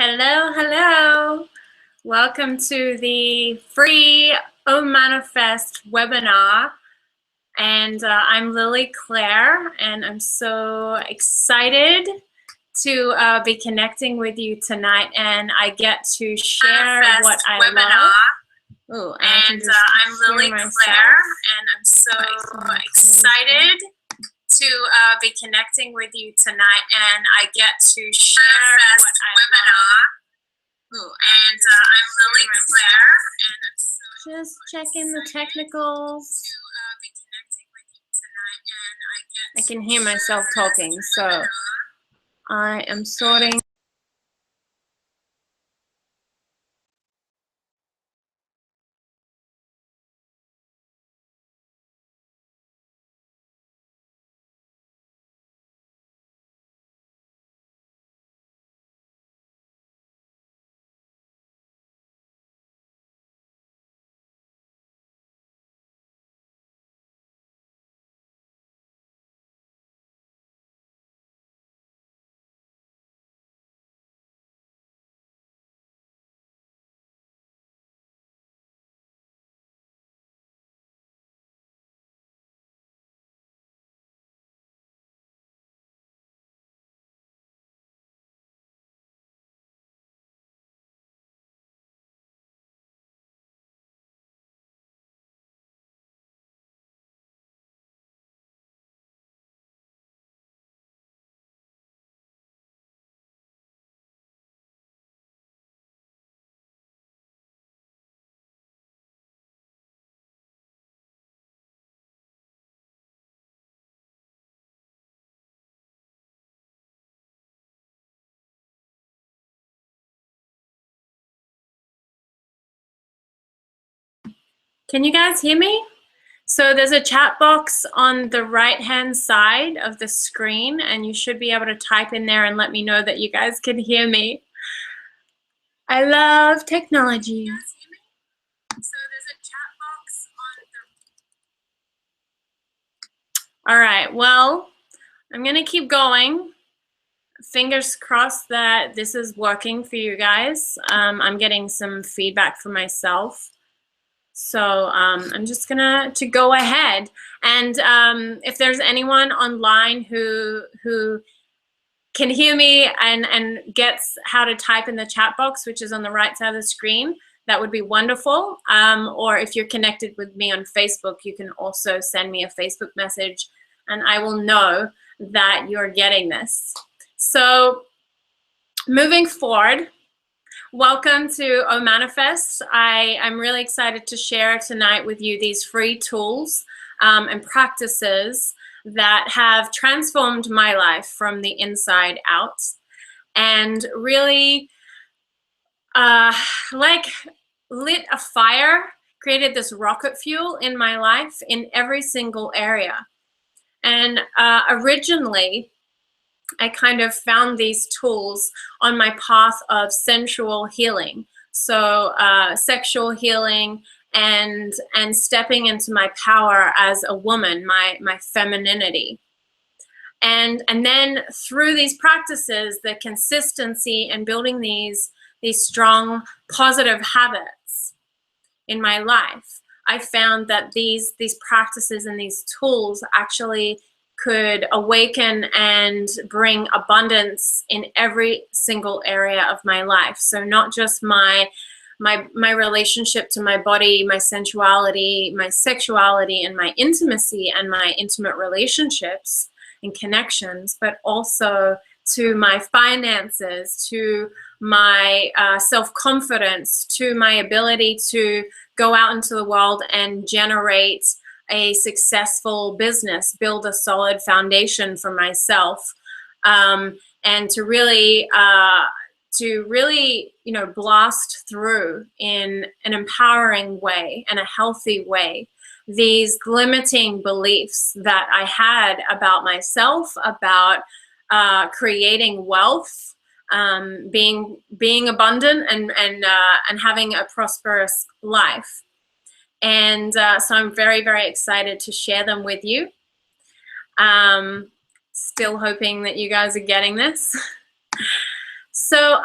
Hello, hello. Welcome to the free O Manifest webinar. And I'm Lily Claire, and I'm so excited to be connecting with you tonight. And I get to share what I love. Ooh, and I'm Lily Claire, and I'm so excited to be connecting with you tonight. And I get to share what I love. Ooh, and I'm Lily Claire, and I'm so just checking the technicals. I can hear myself talking, so I am sorting. Can you guys hear me? So there's a chat box on the right-hand side of the screen, and you should be able to type in there and let me know that you guys can hear me. I love technology. So there's a chat box on the... All right, well, I'm gonna keep going. Fingers crossed that this is working for you guys. I'm getting some feedback for myself. So I'm just gonna go ahead, and if there's anyone online who can hear me and gets how to type in the chat box, which is on the right side of the screen, that would be wonderful. Or if you're connected with me on Facebook, you can also send me a Facebook message, and I will know that you're getting this. So moving forward, welcome to O Manifest. I'm really excited to share tonight with you these free tools and practices that have transformed my life from the inside out, and really like lit a fire, created this rocket fuel in my life in every single area. And originally, I kind of found these tools on my path of sensual healing. So sexual healing and stepping into my power as a woman, my femininity. And then through these practices, the consistency and building these strong positive habits in my life, I found that these practices and these tools actually could awaken and bring abundance in every single area of my life. So not just my relationship to my body, my sensuality, my sexuality, and my intimacy and my intimate relationships and connections, but also to my finances, to my self-confidence, to my ability to go out into the world and generate a successful business, build a solid foundation for myself, and to really, blast through in an empowering way and a healthy way these limiting beliefs that I had about myself, about creating wealth, being abundant, and having a prosperous life. And so I'm very, very excited to share them with you. Still hoping that you guys are getting this. So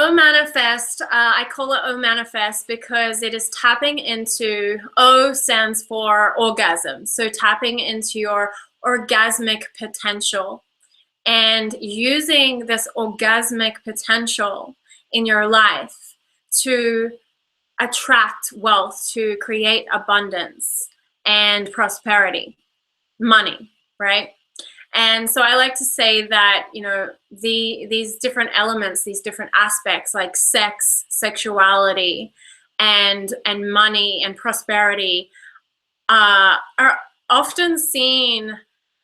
O manifest, I call it O manifest because it is tapping into, O stands for orgasm. So tapping into your orgasmic potential and using this orgasmic potential in your life to attract wealth, to create abundance and prosperity, money, right? And so I like to say that, you know, these different elements, these different aspects like sex, sexuality, and money and prosperity are often seen.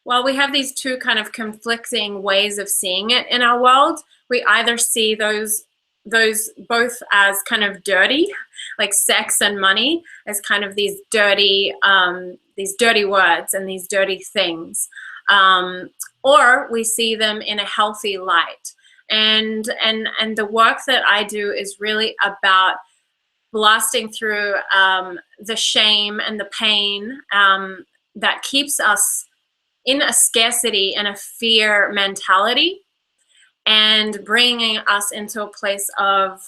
Well, we have these two kind of conflicting ways of seeing it in our world. We either see those both as kind of dirty, like sex and money, as kind of these dirty words and these dirty things. Or we see them in a healthy light. And the work that I do is really about blasting through the shame and the pain that keeps us in a scarcity and a fear mentality, and bringing us into a place of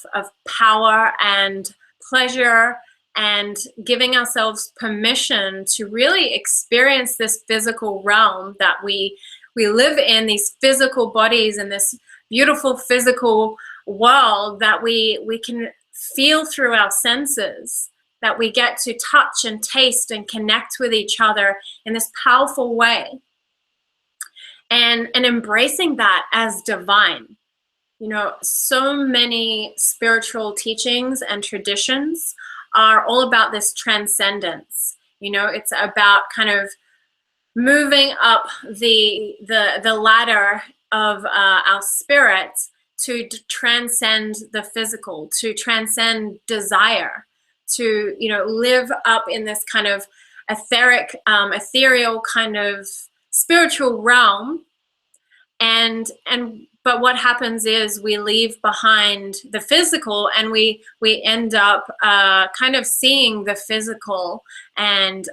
power and pleasure, and giving ourselves permission to really experience this physical realm that we live in, these physical bodies and this beautiful physical world that we can feel through our senses, that we get to touch and taste and connect with each other in this powerful way, and embracing that as divine. You know, so many spiritual teachings and traditions are all about this transcendence. You know, it's about kind of moving up the ladder of our spirit to transcend the physical, to transcend desire, to, you know, live up in this kind of ethereal kind of spiritual realm. But what happens is we leave behind the physical, and we end up kind of seeing the physical and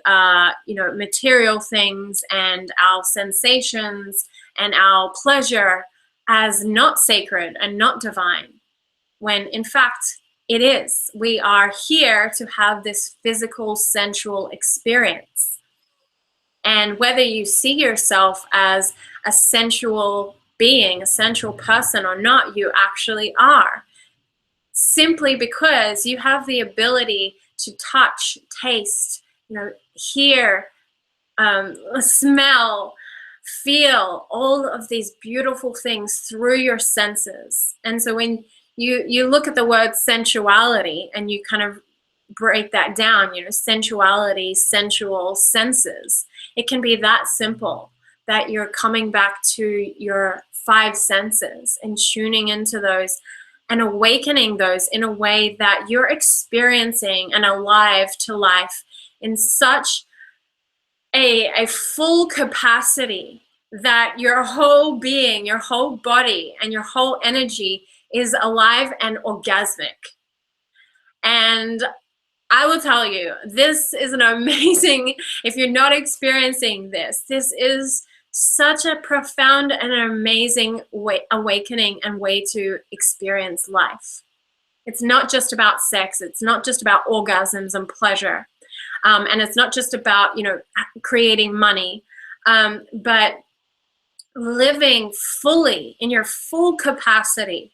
you know, material things and our sensations and our pleasure as not sacred and not divine, when in fact it is. We are here to have this physical, sensual experience. And whether you see yourself as a sensual being, a sensual person or not, you actually are. Simply because you have the ability to touch, taste, you know, hear, smell, feel all of these beautiful things through your senses. And so when you look at the word sensuality and you kind of break that down, you know, sensuality, sensual, senses, it can be that simple, that you're coming back to your five senses and tuning into those and awakening those in a way that you're experiencing and alive to life in such a full capacity that your whole being, your whole body, and your whole energy is alive and orgasmic. And I will tell you, this is an amazing, if you're not experiencing this is such a profound and amazing awakening and way to experience life. It's not just about sex. It's not just about orgasms and pleasure. And it's not just about, you know, creating money, but living fully in your full capacity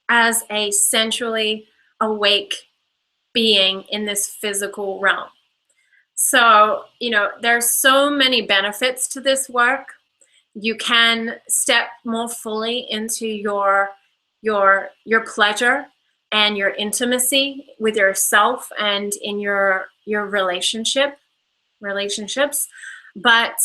as a sensually awake being in this physical realm. So, you know, there's so many benefits to this work. You can step more fully into your pleasure and your intimacy with yourself and in your relationships. But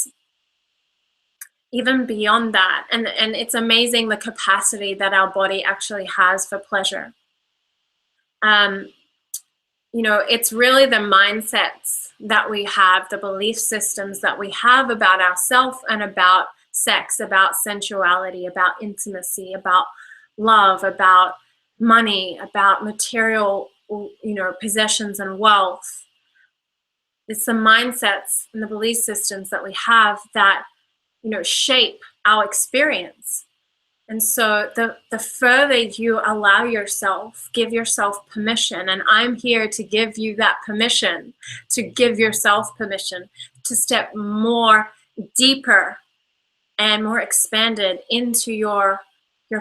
even beyond that, and it's amazing the capacity that our body actually has for pleasure. You know, it's really the mindsets that we have, the belief systems that we have about ourselves and about sex, about sensuality, about intimacy, about love, about money, about material, you know, possessions and wealth. It's the mindsets and the belief systems that we have that, you know, shape our experience. And so the further you allow yourself, give yourself permission, and I'm here to give you that permission, to give yourself permission to step more deeper and more expanded into your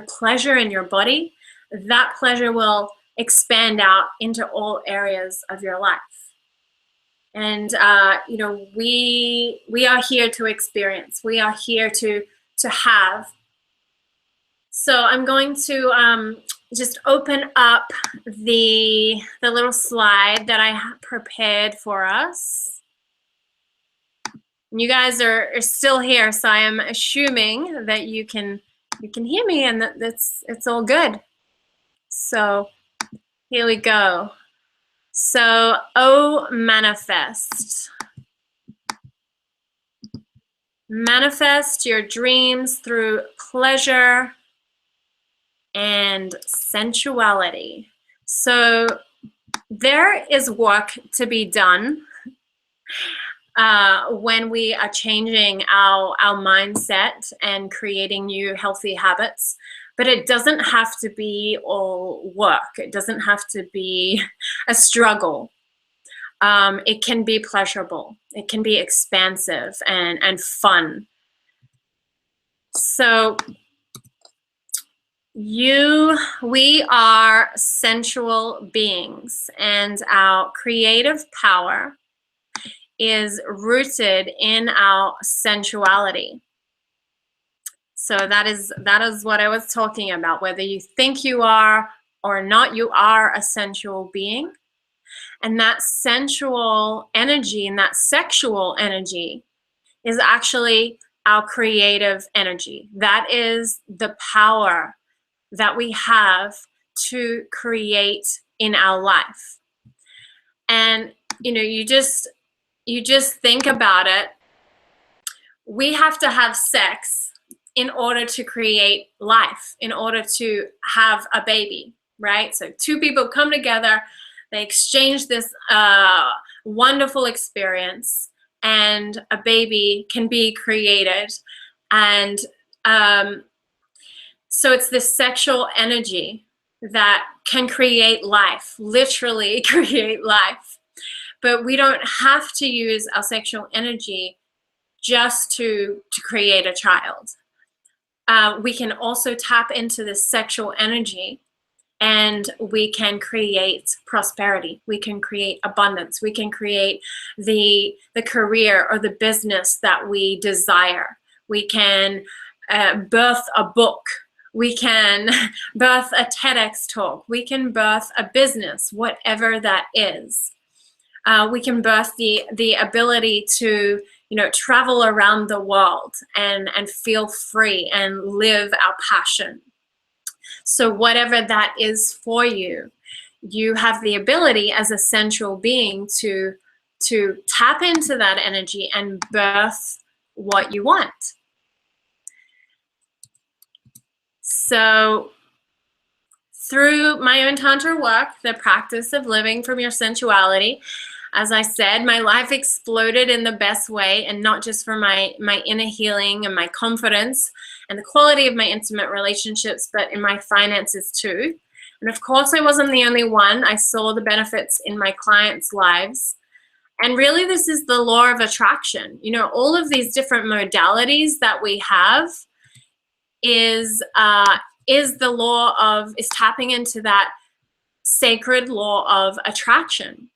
pleasure in your body. That pleasure will expand out into all areas of your life. And you know, we are here to experience. We are here to have. So I'm going to just open up the little slide that I prepared for us. And you guys are still here, so I am assuming that you can hear me and that it's all good. So here we go. So, manifest. Manifest your dreams through pleasure and sensuality. So there is work to be done when we are changing our mindset and creating new healthy habits. But it doesn't have to be all work. It doesn't have to be a struggle. It can be pleasurable. It can be expansive and fun. So we are sensual beings, and our creative power is rooted in our sensuality. So that is what I was talking about. Whether you think you are or not, you are a sensual being. And that sensual energy and that sexual energy is actually our creative energy. That is the power that we have to create in our life. And you know, you just think about it. We have to have sex in order to create life, in order to have a baby, right? So two people come together, they exchange this wonderful experience, and a baby can be created. And so it's this sexual energy that can create life, literally create life. But we don't have to use our sexual energy just to create a child. We can also tap into this sexual energy, and we can create prosperity. We can create abundance. We can create the career or the business that we desire. We can birth a book. We can birth a TEDx talk. We can birth a business, whatever that is. We can birth the ability to, you know, travel around the world and feel free and live our passion. So whatever that is for you, you have the ability as a sensual being to tap into that energy and birth what you want. So through my own Tantra work, the practice of living from your sensuality, as I said, my life exploded in the best way, and not just for my inner healing and my confidence and the quality of my intimate relationships, but in my finances too. And of course, I wasn't the only one. I saw the benefits in my clients' lives. And really, this is the law of attraction. You know, all of these different modalities that we have is tapping into that sacred law of attraction.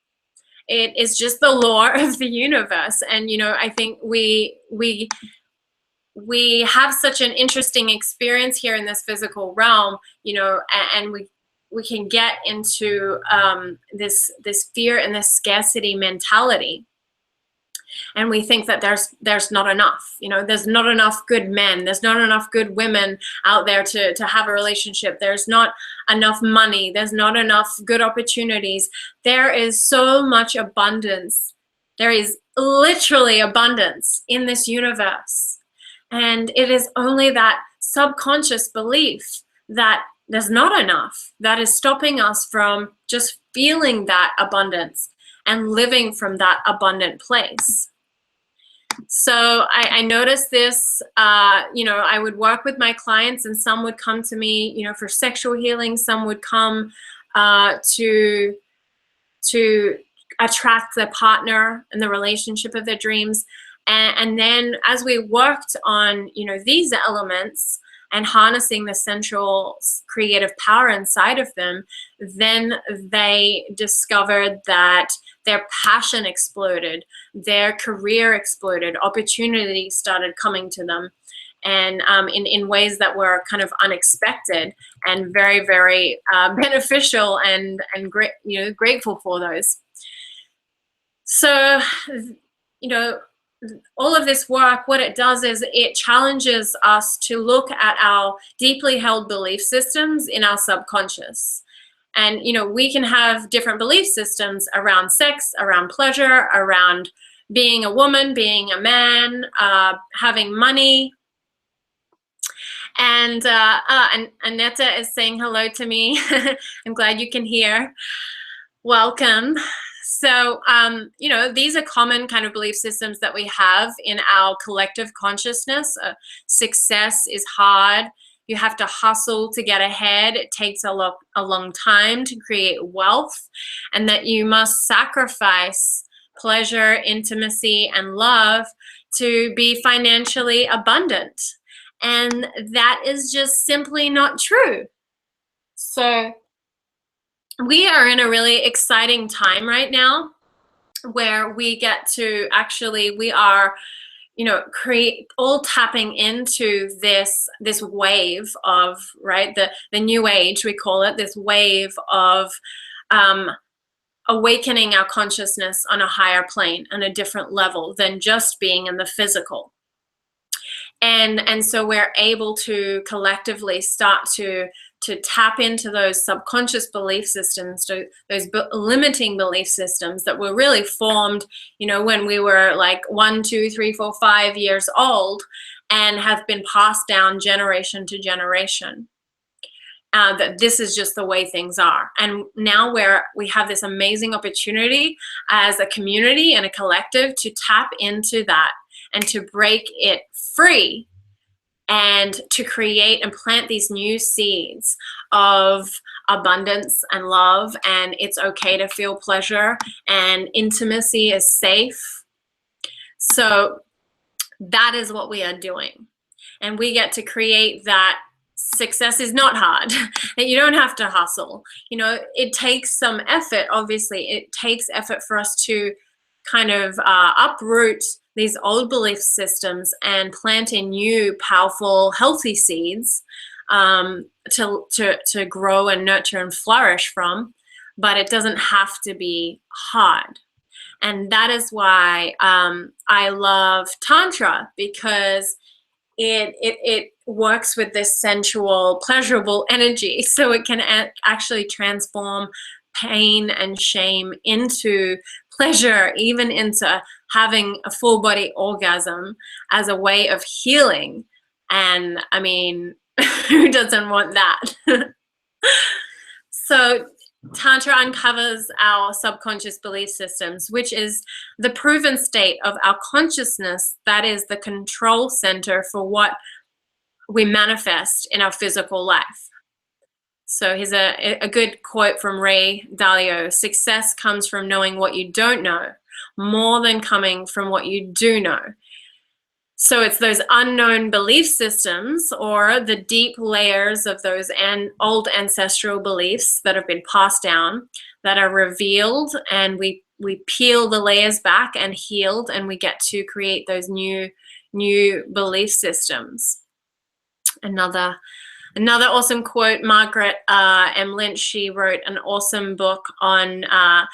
It is just the law of the universe. And, you know, I think we have such an interesting experience here in this physical realm, you know, and we can get into this fear and this scarcity mentality. And we think that there's not enough, you know, there's not enough good men, there's not enough good women out there to have a relationship, there's not enough money, there's not enough good opportunities. There is so much abundance. There is literally abundance in this universe. And it is only that subconscious belief that there's not enough that is stopping us from just feeling that abundance and living from that abundant place. So I noticed this, I would work with my clients, and some would come to me, for sexual healing. Some would come to attract their partner and the relationship of their dreams. And then as we worked on, these elements and harnessing the central creative power inside of them, then they discovered that their passion exploded, their career exploded, opportunities started coming to them, and in ways that were kind of unexpected and very, very beneficial, and great, grateful for those. So, all of this work, what it does is it challenges us to look at our deeply held belief systems in our subconscious. And, we can have different belief systems around sex, around pleasure, around being a woman, being a man, having money. And Annetta is saying hello to me. I'm glad you can hear. Welcome. So, these are common kind of belief systems that we have in our collective consciousness. Success is hard. You have to hustle to get ahead. It takes a long time to create wealth, and that you must sacrifice pleasure, intimacy, and love to be financially abundant. And that is just simply not true. So we are in a really exciting time right now where we get to we are, all tapping into this wave of, right, the new age, we call it, this wave of awakening our consciousness on a higher plane, on a different level than just being in the physical. And so we're able to collectively start to tap into those subconscious belief systems, to those limiting belief systems that were really formed, when we were like 1, 2, 3, 4, 5 years old, and have been passed down generation to generation. That this is just the way things are. And now we have this amazing opportunity as a community and a collective to tap into that and to break it free, and to create and plant these new seeds of abundance and love. And it's okay to feel pleasure, and intimacy is safe. So that is what we are doing. And we get to create that success is not hard, that you don't have to hustle. It takes some effort, obviously. It takes effort for us to kind of uproot these old belief systems and plant in new, powerful, healthy seeds to grow and nurture and flourish from. But it doesn't have to be hard. And that is why I love Tantra, because it works with this sensual, pleasurable energy. So it can actually transform pain and shame into pleasure, even into having a full body orgasm as a way of healing. And I mean, who doesn't want that? So Tantra uncovers our subconscious belief systems, which is the proven state of our consciousness that is the control center for what we manifest in our physical life. So here's a good quote from Ray Dalio: "Success comes from knowing what you don't know, more than coming from what you do know." So it's those unknown belief systems, or the deep layers of those old ancestral beliefs that have been passed down, that are revealed, and we peel the layers back and healed, and we get to create those new belief systems. Another awesome quote, Margaret M. Lynch, she wrote an awesome book on the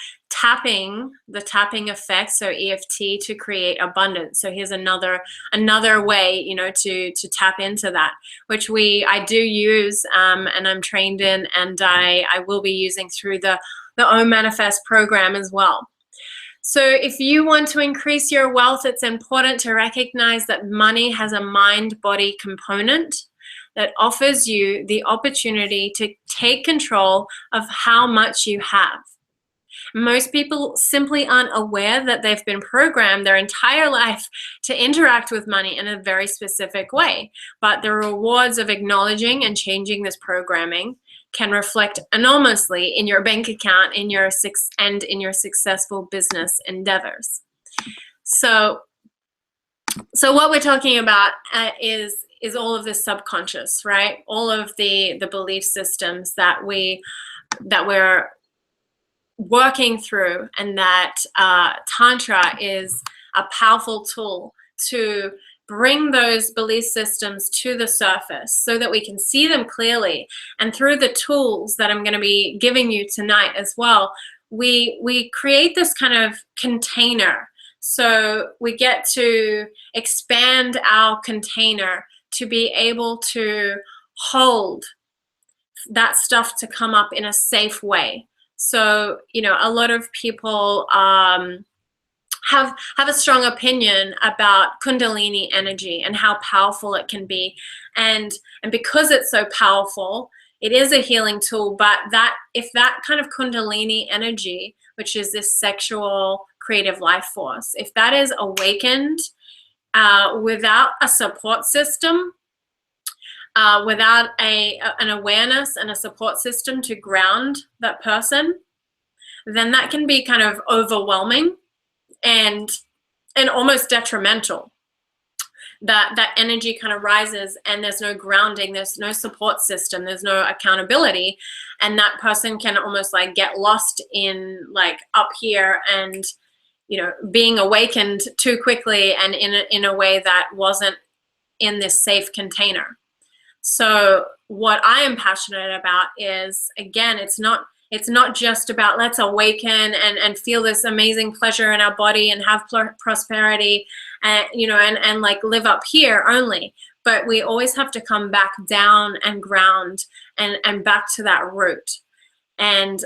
tapping effect, so EFT, to create abundance. So here's another way, to tap into that, which I do use, and I'm trained in, and I will be using through the Om Manifest program as well. So if you want to increase your wealth, it's important to recognize that money has a mind-body component that offers you the opportunity to take control of how much you have. Most people simply aren't aware that they've been programmed their entire life to interact with money in a very specific way. But the rewards of acknowledging and changing this programming can reflect enormously in your bank account, in your successful business endeavors. So what we're talking about is all of this subconscious, right? All of the belief systems that we're working through, and that Tantra is a powerful tool to bring those belief systems to the surface so that we can see them clearly. And through the tools that I'm going to be giving you tonight as well, we create this kind of container. So we get to expand our container to be able to hold that stuff to come up in a safe way. So, you know, a lot of people have a strong opinion about Kundalini energy and how powerful it can be. And because it's so powerful, it is a healing tool. But if that kind of Kundalini energy, which is this sexual creative life force, if that is awakened without a support system, without an awareness and a support system to ground that person, then that can be kind of overwhelming and almost detrimental. That energy kind of rises, and there's no grounding, there's no support system, there's no accountability, and that person can almost like get lost in like up here and, you know, being awakened too quickly and in a way that wasn't in this safe container. So what I am passionate about is, again, it's not just about let's awaken and feel this amazing pleasure in our body and have prosperity and, you know, and like live up here only. But we always have to come back down and ground and back to that root and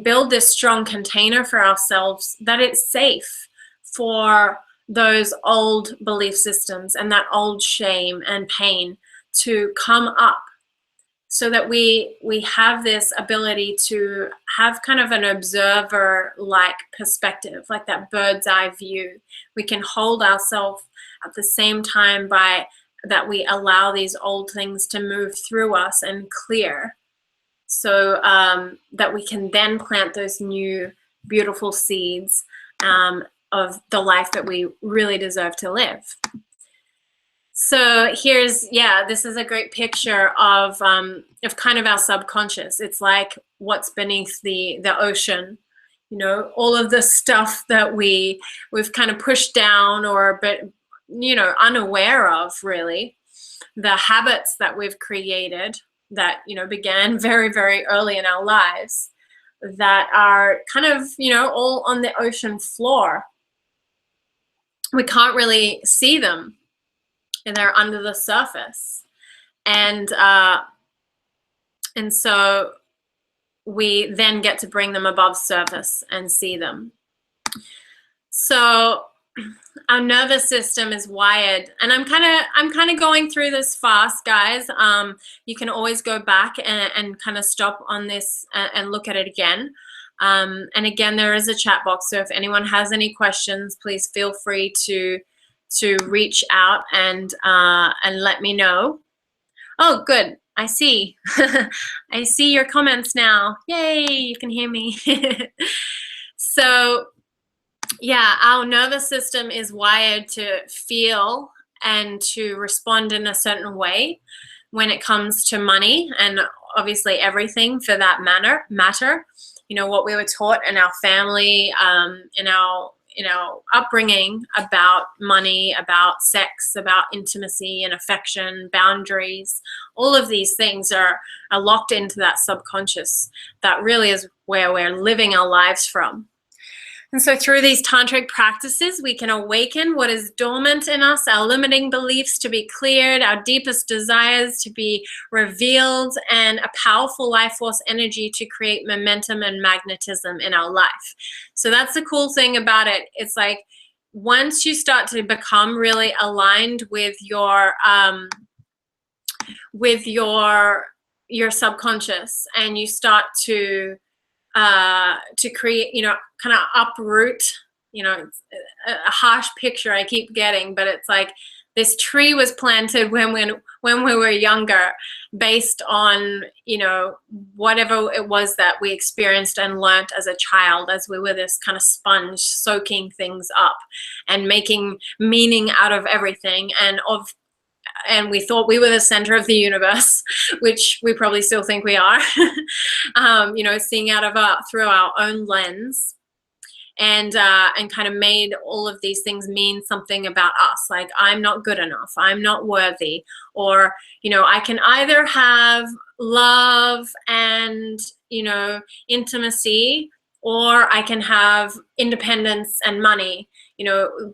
build this strong container for ourselves that it's safe for those old belief systems and that old shame and pain to come up, so that we have this ability to have kind of an observer-like perspective, like that bird's eye view. We can hold ourselves at the same time by that we allow these old things to move through us and clear, so that we can then plant those new beautiful seeds of the life that we really deserve to live. So here's, this is a great picture of kind of our subconscious. It's like what's beneath the ocean, you know, all of the stuff that we've kind of pushed down or, but, you know, unaware of really, the habits that we've created that, you know, began very, very early in our lives that are kind of, you know, all on the ocean floor. We can't really see them. And they're under the surface, and so we then get to bring them above surface and see them. So our nervous system is wired, and I'm kind of going through this fast, guys. You can always go back and kind of stop on this and look at it again. And again, there is a chat box, so if anyone has any questions, please feel free to reach out and let me know. Oh, good. I see. I see your comments now. Yay, you can hear me. So, yeah, our nervous system is wired to feel and to respond in a certain way when it comes to money, and obviously everything for that matter. You know, what we were taught in our family, in our upbringing about money, about sex, about intimacy and affection, boundaries, all of these things are locked into that subconscious. That really is where we're living our lives from. And so through these tantric practices, we can awaken what is dormant in us, our limiting beliefs to be cleared, our deepest desires to be revealed, and a powerful life force energy to create momentum and magnetism in our life. So that's the cool thing about it. It's like once you start to become really aligned with your subconscious, and you start to to create, kind of uproot, it's a harsh picture I keep getting, but it's like this tree was planted when we were younger, based on, whatever it was that we experienced and learnt as a child, as we were this kind of sponge soaking things up and making meaning out of everything, and we thought we were the center of the universe, which we probably still think we are. Seeing through our own lens, and kind of made all of these things mean something about us. Like, I'm not good enough, I'm not worthy, or, I can either have love and, intimacy, or I can have independence and money,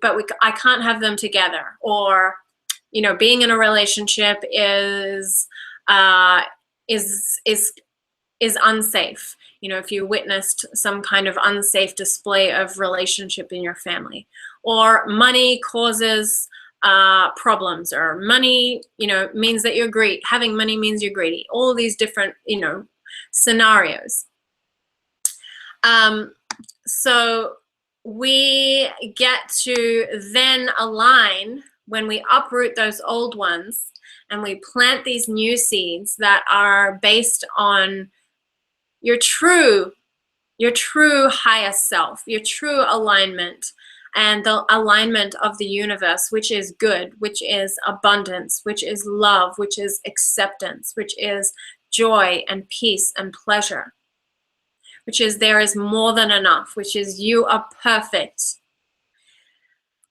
but I can't have them together. Or, being in a relationship is unsafe. If you witnessed some kind of unsafe display of relationship in your family, or money causes problems, or money, means that you're greedy. Having money means you're greedy. All these different, scenarios. So we get to then align when we uproot those old ones and we plant these new seeds that are based on your true highest self, your true alignment, and the alignment of the universe, which is good, which is abundance, which is love, which is acceptance, which is joy and peace and pleasure, which is there is more than enough, which is you are perfect.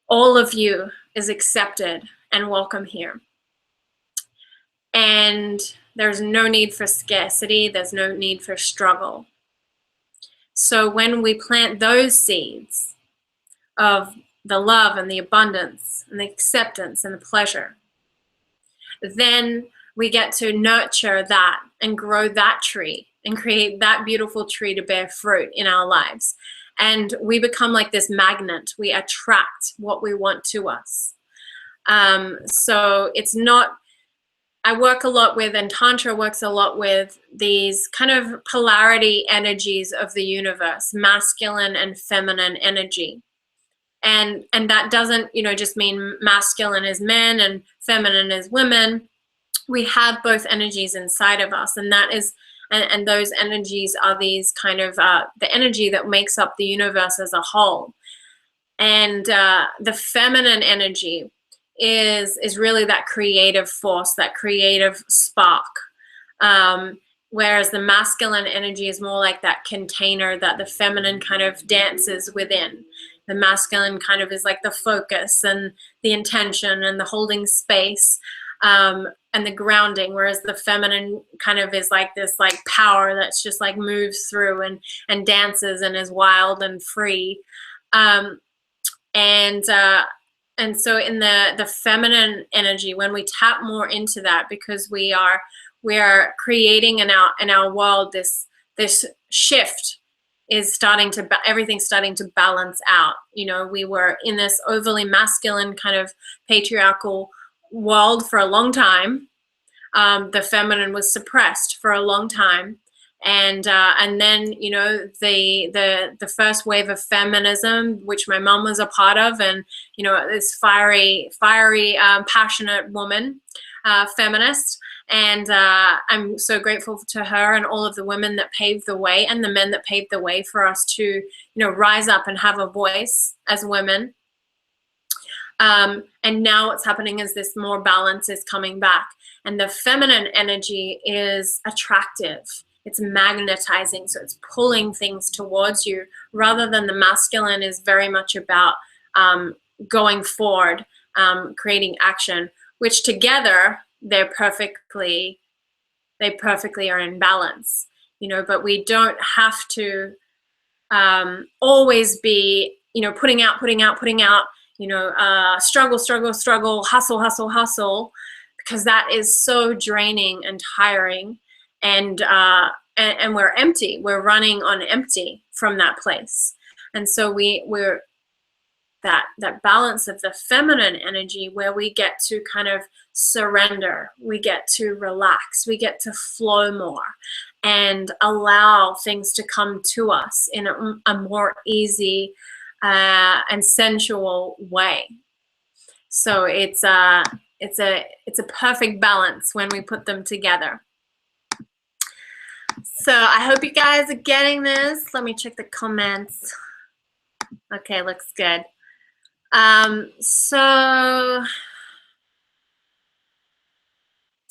All of you is accepted and welcome here. And there's no need for scarcity. There's no need for struggle. So when we plant those seeds of the love and the abundance and the acceptance and the pleasure, then we get to nurture that and grow that tree and create that beautiful tree to bear fruit in our lives. And we become like this magnet. We attract what we want to us. So it's not, I work a lot with, and Tantra works a lot with, these kind of polarity energies of the universe, masculine and feminine energy. And that doesn't, just mean masculine is men and feminine is women. We have both energies inside of us, and that is, and those energies are these kind of the energy that makes up the universe as a whole. And the feminine energy is really that creative force, that creative spark. Whereas the masculine energy is more like that container that the feminine kind of dances within. The masculine kind of is like the focus and the intention and the holding space, and the grounding, whereas the feminine kind of is like this like power that's just like moves through and dances and is wild and free. And so in the feminine energy, when we tap more into that, because we are creating in our world this shift is starting to, everything's starting to balance out. We were in this overly masculine kind of patriarchal world for a long time. The feminine was suppressed for a long time. And then, the first wave of feminism, which my mom was a part of, and, this fiery, passionate woman, feminist. And I'm so grateful to her and all of the women that paved the way, and the men that paved the way for us to, rise up and have a voice as women. And now what's happening is this more balance is coming back. And the feminine energy is attractive. It's magnetizing, so it's pulling things towards you, rather than the masculine is very much about going forward, creating action, which together they perfectly are in balance, but we don't have to always be, putting out, struggle, hustle, because that is so draining and tiring. And we're empty. We're running on empty from that place. And so we're that balance of the feminine energy, where we get to kind of surrender, we get to relax, we get to flow more. and allow things to come to us in a more easy and sensual way. So it's a perfect balance when we put them together. So I hope you guys are getting this. Let me check the comments. Okay, looks good.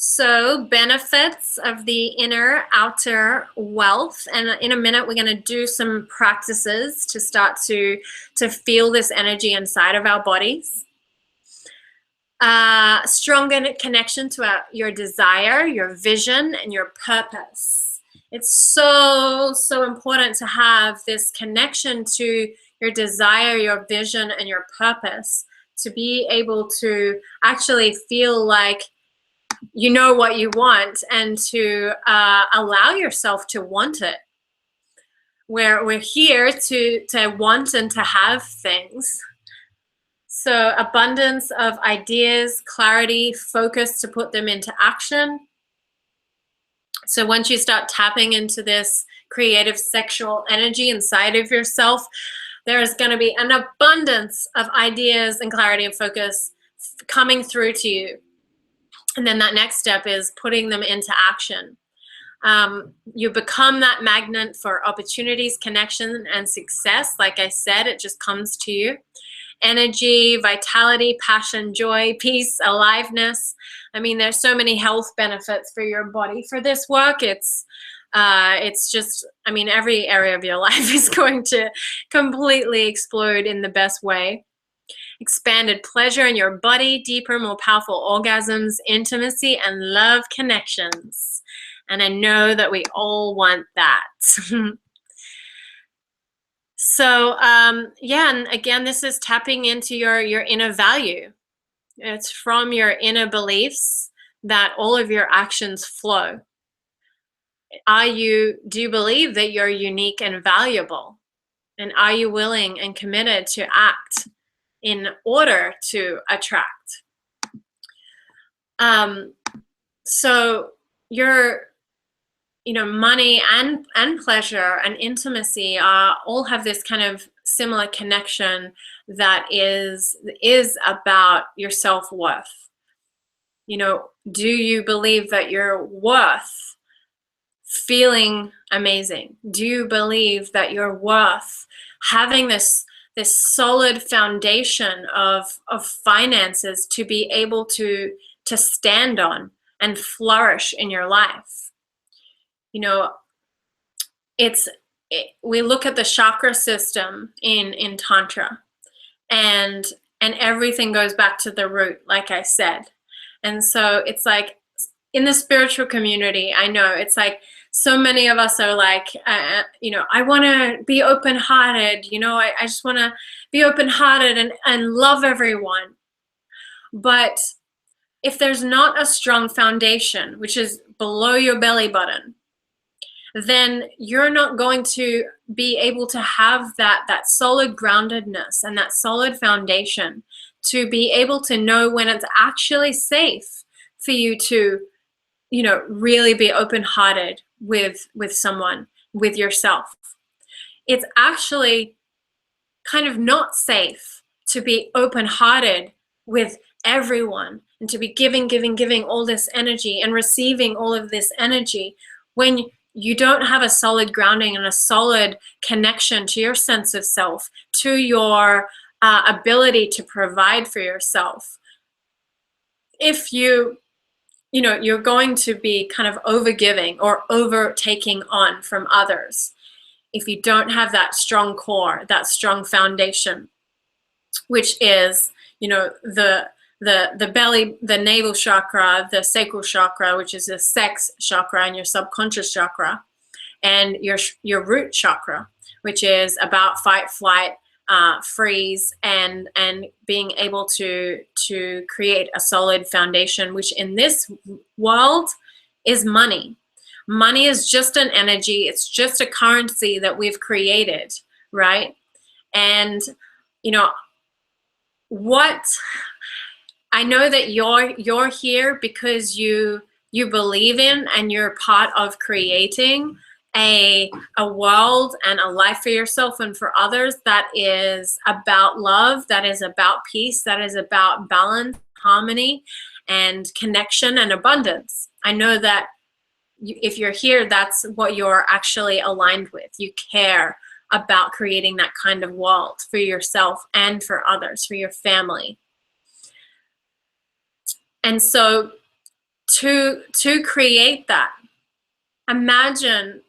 So benefits of the inner outer wealth, and in a minute we're going to do some practices to start to feel this energy inside of our bodies. Stronger connection to your desire, your vision, and your purpose. It's so important to have this connection to your desire, your vision, and your purpose, to be able to actually feel like you know what you want, and to allow yourself to want it. We're here to want and to have things. So abundance of ideas, clarity, focus to put them into action. So once you start tapping into this creative sexual energy inside of yourself, there is going to be an abundance of ideas and clarity and focus coming through to you. And then that next step is putting them into action. You become that magnet for opportunities, connection, and success. Like I said, it just comes to you. Energy, vitality, passion, joy, peace, aliveness. I mean, there's so many health benefits for your body for this work. It's just, I mean, every area of your life is going to completely explode in the best way. Expanded pleasure in your body, deeper, more powerful orgasms, intimacy, and love connections. And I know that we all want that. So, yeah, and again, this is tapping into your inner value. It's from your inner beliefs that all of your actions flow. Do you believe that you're unique and valuable? And are you willing and committed to act in order to attract? So your money and pleasure and intimacy all have this kind of similar connection that is about your self-worth. Do you believe that you're worth feeling amazing? Do you believe that you're worth having this solid foundation of finances to be able to stand on and flourish in your life? We look at the chakra system in Tantra, and everything goes back to the root, like I said. And so it's like in the spiritual community, I know it's like so many of us are like, I want to be open-hearted, I just want to be open-hearted and love everyone. But if there's not a strong foundation, which is below your belly button, then you're not going to be able to have that solid groundedness and that solid foundation to be able to know when it's actually safe for you to, really be open-hearted with someone, with yourself. It's actually kind of not safe to be open-hearted with everyone and to be giving all this energy and receiving all of this energy when you don't have a solid grounding and a solid connection to your sense of self, to your ability to provide for yourself. If you're going to be kind of overgiving or overtaking on from others, if you don't have that strong core, that strong foundation, which is, the belly, the navel chakra, the sacral chakra, which is the sex chakra, and your subconscious chakra, and your root chakra, which is about fight, flight, freeze, and being able to create a solid foundation, which in this world is money. Money is just an energy. It's just a currency that we've created, right? And what I know that you're here because you you believe in and you're part of creating a world and a life for yourself and for others that is about love, that is about peace, that is about balance, harmony, and connection and abundance. I know that if you're here, that's what you're actually aligned with. You care about creating that kind of world for yourself and for others, for your family. And so to create that, imagine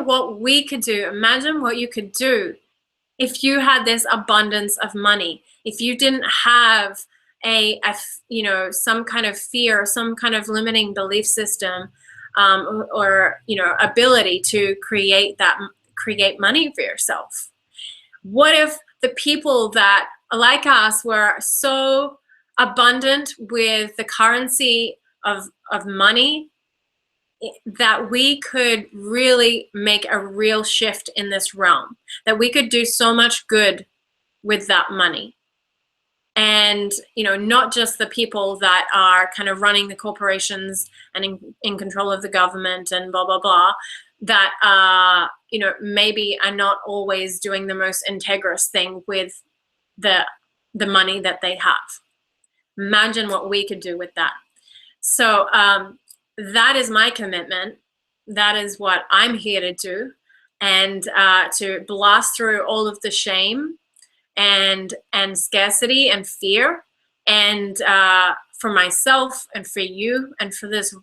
what we could do. Imagine what you could do if you had this abundance of money, if you didn't have some kind of fear, some kind of limiting belief system, or ability to create money for yourself. What if the people that like us were so abundant with the currency of money that we could really make a real shift in this realm, that we could do so much good with that money? And not just the people that are kind of running the corporations and in control of the government and blah blah blah, that maybe are not always doing the most integrous thing with the money that they have. Imagine what we could do with that. So that is my commitment. That is what I'm here to do, and to blast through all of the shame and scarcity and fear, and for myself and for you and for this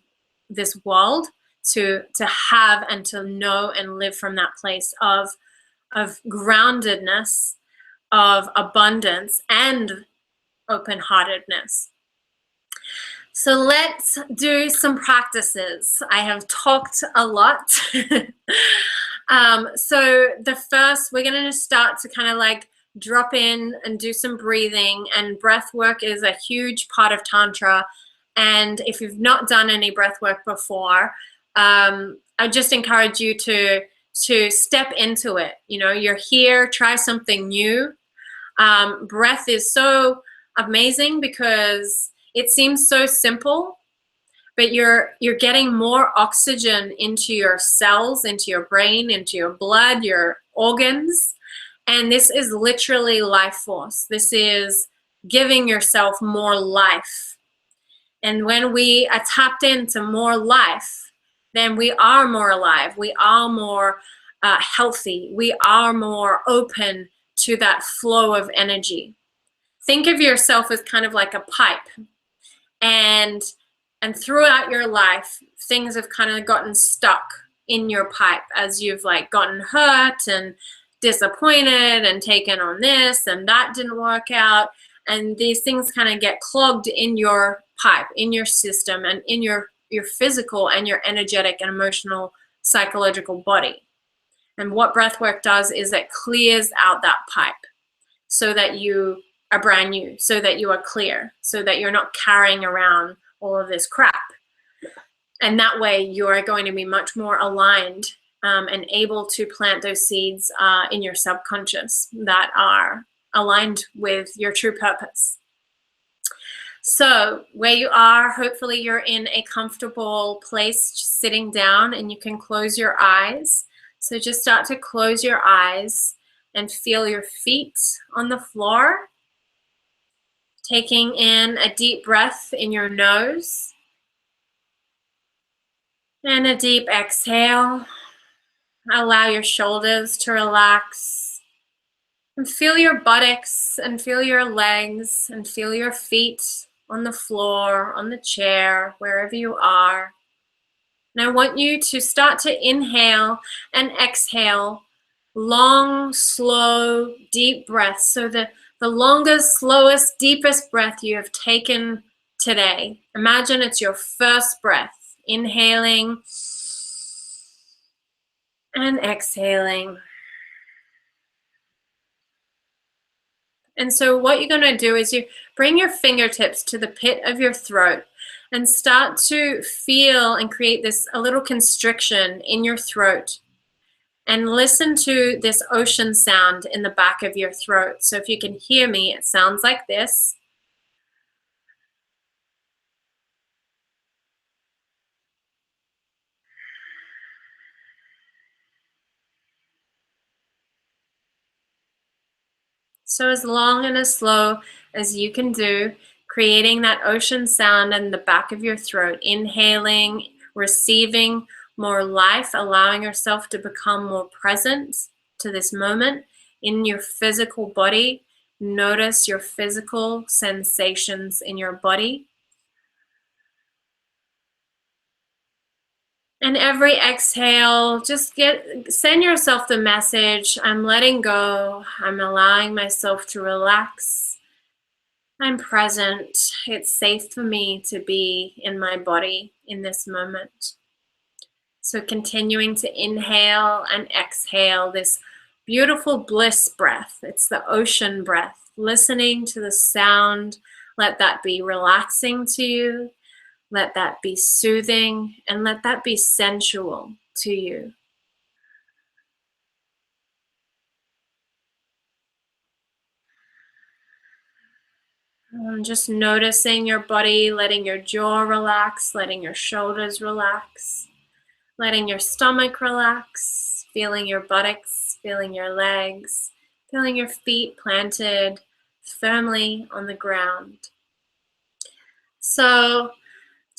world, to have and to know and live from that place of groundedness, of abundance, and open-heartedness. So let's do some practices. I have talked a lot. So the first, we're going to start to kind of like drop in and do some breathing, and breath work is a huge part of Tantra. And if you've not done any breath work before, I just encourage you to step into it. You're here, try something new. Breath is so amazing because it seems so simple, but you're getting more oxygen into your cells, into your brain, into your blood, your organs. And this is literally life force. This is giving yourself more life. And when we are tapped into more life, then we are more alive. We are more healthy. We are more open to that flow of energy. Think of yourself as kind of like a pipe. And throughout your life, things have kind of gotten stuck in your pipe as you've like gotten hurt and disappointed and taken on this and that didn't work out. And these things kind of get clogged in your pipe, in your system, and in your physical and your energetic and emotional, psychological body. And what breath work does is it clears out that pipe so that you are brand new, so that you are clear, so that you're not carrying around all of this crap. And that way you are going to be much more aligned and able to plant those seeds in your subconscious that are aligned with your true purpose. So where you are, hopefully you're in a comfortable place, just sitting down, and you can close your eyes. So just start to close your eyes and feel your feet on the floor. Taking in a deep breath in your nose and a deep exhale. Allow your shoulders to relax, and feel your buttocks and feel your legs and feel your feet on the floor, on the chair, wherever you are. And I want you to start to inhale and exhale long, slow, deep breaths. So the longest, slowest, deepest breath you have taken today. Imagine it's your first breath. Inhaling and exhaling. And so what you're going to do is you bring your fingertips to the pit of your throat and start to feel and create a little constriction in your throat. And listen to this ocean sound in the back of your throat. So if you can hear me, it sounds like this. So as long and as slow as you can do, creating that ocean sound in the back of your throat, inhaling, receiving more life, allowing yourself to become more present to this moment in your physical body. Notice your physical sensations in your body. And every exhale, just send yourself the message, I'm letting go, I'm allowing myself to relax. I'm present. It's safe for me to be in my body in this moment. So continuing to inhale and exhale this beautiful bliss breath. It's the ocean breath. Listening to the sound, let that be relaxing to you. Let that be soothing, and let that be sensual to you. Just noticing your body, letting your jaw relax, letting your shoulders relax, letting your stomach relax, feeling your buttocks, feeling your legs, feeling your feet planted firmly on the ground. So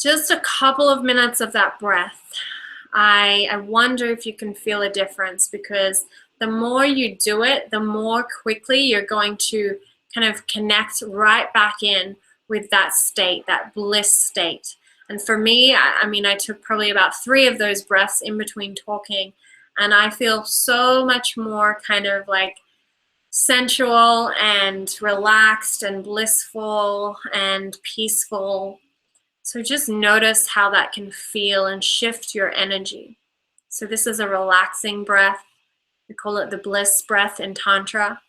just a couple of minutes of that breath. I wonder if you can feel a difference, because the more you do it, the more quickly you're going to kind of connect right back in with that state, that bliss state. And for me, I mean, I took probably about 3 of those breaths in between talking, and I feel so much more kind of like sensual and relaxed and blissful and peaceful. So just notice how that can feel and shift your energy. So this is a relaxing breath. We call it the bliss breath in Tantra.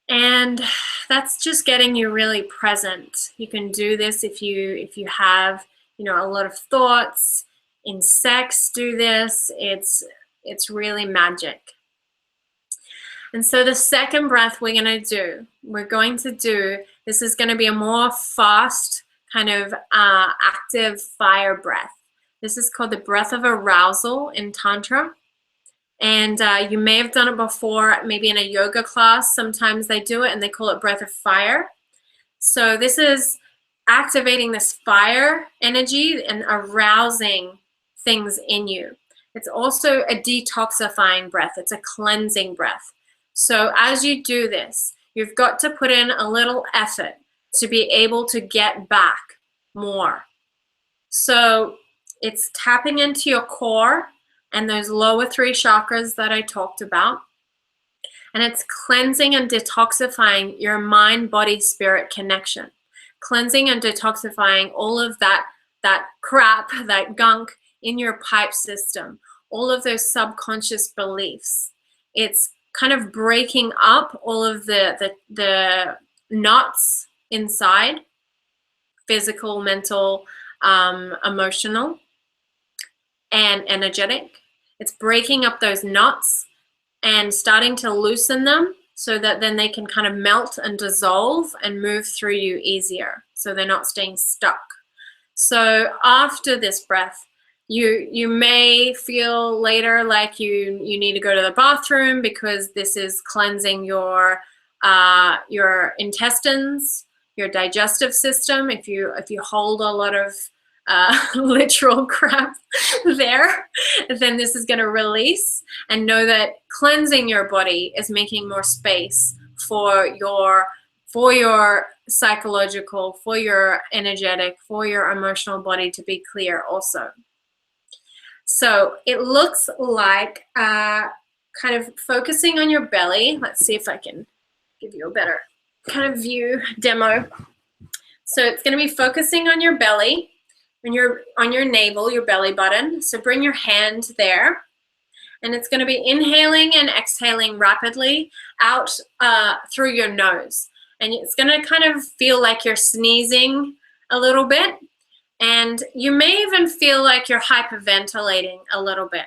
And that's just getting you really present. You can do this if you have, a lot of thoughts. In sex, do this. It's really magic. And so the second breath we're going to do, this is going to be a more fast kind of active fire breath. This is called the breath of arousal in Tantra. And you may have done it before, maybe in a yoga class. Sometimes they do it and they call it breath of fire. So this is activating this fire energy and arousing things in you. It's also a detoxifying breath. It's a cleansing breath. So as you do this, you've got to put in a little effort to be able to get back more. So it's tapping into your core and those lower 3 chakras that I talked about. And it's cleansing and detoxifying your mind, body, spirit connection. Cleansing and detoxifying all of that crap, that gunk in your pipe system, all of those subconscious beliefs. It's kind of breaking up all of the knots inside, physical, mental, emotional, and energetic. It's breaking up those knots and starting to loosen them so that then they can kind of melt and dissolve and move through you easier, so they're not staying stuck. So after this breath, you may feel later like you need to go to the bathroom, because this is cleansing your intestines, your digestive system. If you hold a lot of literal crap there, then this is going to release. And know that cleansing your body is making more space for your psychological, for your energetic, for your emotional body to be clear also. So it looks like kind of focusing on your belly. Let's see if I can give you a better kind of view demo. So it's going to be focusing on your belly, on your navel, your belly button. So bring your hand there, and it's going to be inhaling and exhaling rapidly out through your nose. And it's going to kind of feel like you're sneezing a little bit, and you may even feel like you're hyperventilating a little bit.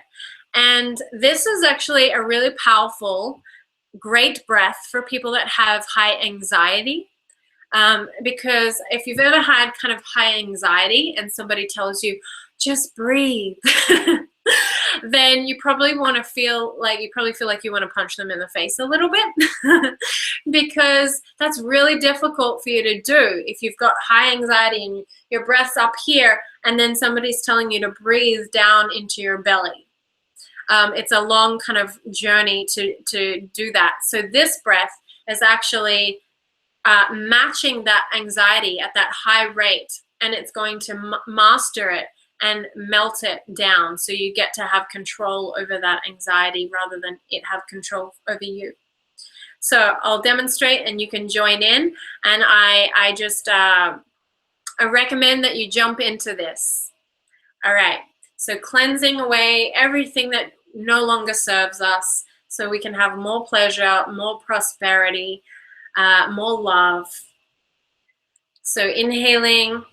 And this is actually a really powerful, great breath for people that have high anxiety. Because if you've ever had kind of high anxiety and somebody tells you, just breathe, then you probably want to feel like you want to punch them in the face a little bit because that's really difficult for you to do if you've got high anxiety and your breath's up here and then somebody's telling you to breathe down into your belly. It's a long kind of journey to do that. So this breath is actually matching that anxiety at that high rate, and it's going to master it and melt it down, so you get to have control over that anxiety rather than it have control over you. So I'll demonstrate and you can join in, and I just I recommend that you jump into this. All right, so cleansing away everything that no longer serves us so we can have more pleasure, more prosperity, more love. So inhaling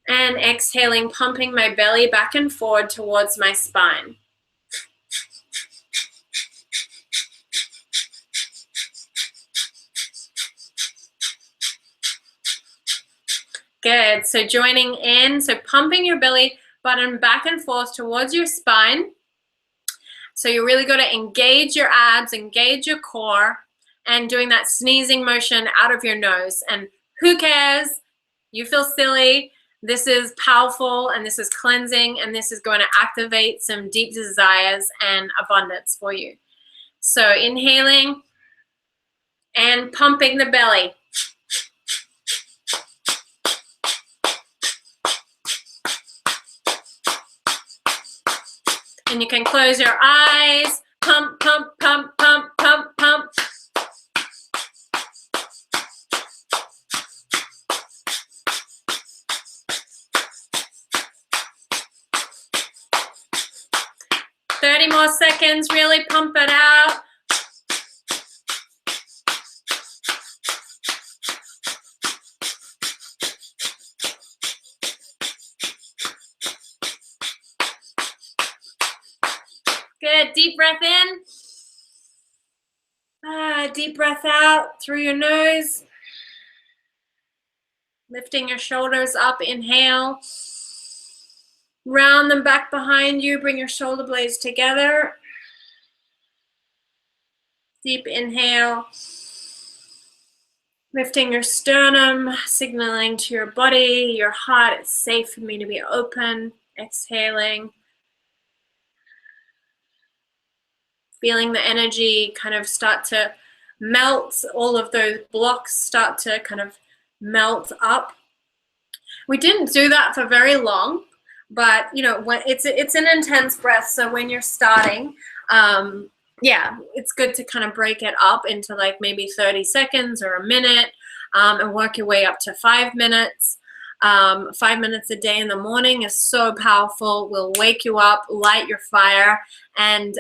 and exhaling, pumping my belly back and forward towards my spine. Good. So joining in, so pumping your belly button back and forth towards your spine. So you really got to engage your abs, engage your core, and doing that sneezing motion out of your nose. And who cares? You feel silly. This is powerful, and this is cleansing, and this is going to activate some deep desires and abundance for you. So inhaling and pumping the belly. And you can close your eyes. Pump, pump, pump, pump, pump, pump. More seconds, really pump it out. Good, deep breath in. Deep breath out through your nose. Lifting your shoulders up, inhale. Round them back behind you, bring your shoulder blades together. Deep inhale. Lifting your sternum, signaling to your body, your heart, it's safe for me to be open. Exhaling. Feeling the energy kind of start to melt, all of those blocks start to kind of melt up. We didn't do that for very long. But, you know, when it's an intense breath, so when you're starting, yeah, it's good to kind of break it up into like maybe 30 seconds or a minute and work your way up to 5 minutes. 5 minutes a day in the morning is so powerful. Will wake you up, light your fire, and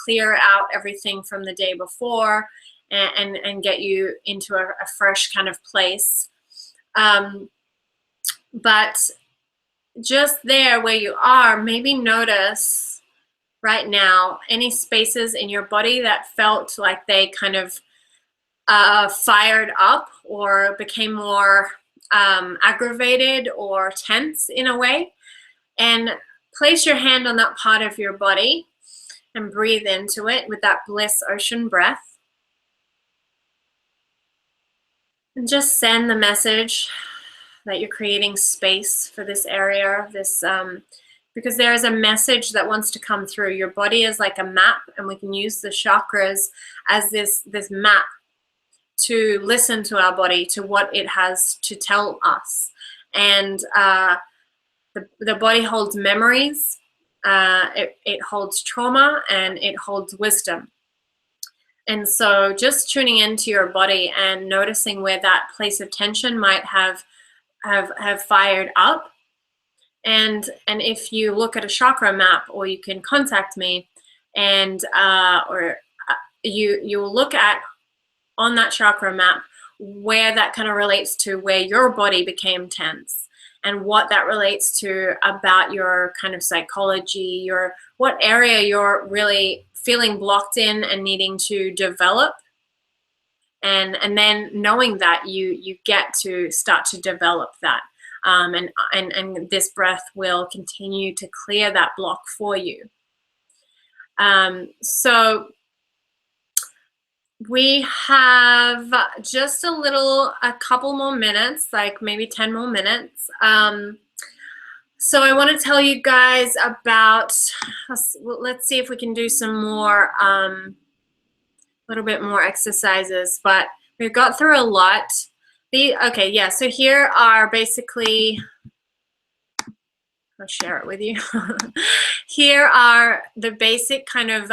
clear out everything from the day before and get you into a fresh kind of place. But just there where you are, maybe notice right now any spaces in your body that felt like they kind of fired up or became more aggravated or tense in a way. And place your hand on that part of your body and breathe into it with that bliss ocean breath. And just send the message that you're creating space for this area, because there is a message that wants to come through. Your body is like a map, and we can use the chakras as this map to listen to our body, to what it has to tell us. And the body holds memories, it holds trauma, and it holds wisdom. And so just tuning into your body and noticing where that place of tension might have fired up. And if you look at a chakra map, or you can contact me, and you will look at on that chakra map where that kind of relates to where your body became tense, and what that relates to about your kind of psychology, what area you're really feeling blocked in and needing to develop. And then knowing that you get to start to develop that, and this breath will continue to clear that block for you. So we have just a couple more minutes, like maybe 10 more minutes. So I want to tell you guys about, let's see if we can do some more, little bit more exercises, but we've got through a lot. Okay, yeah, so here are basically, I'll share it with you. Here are the basic kind of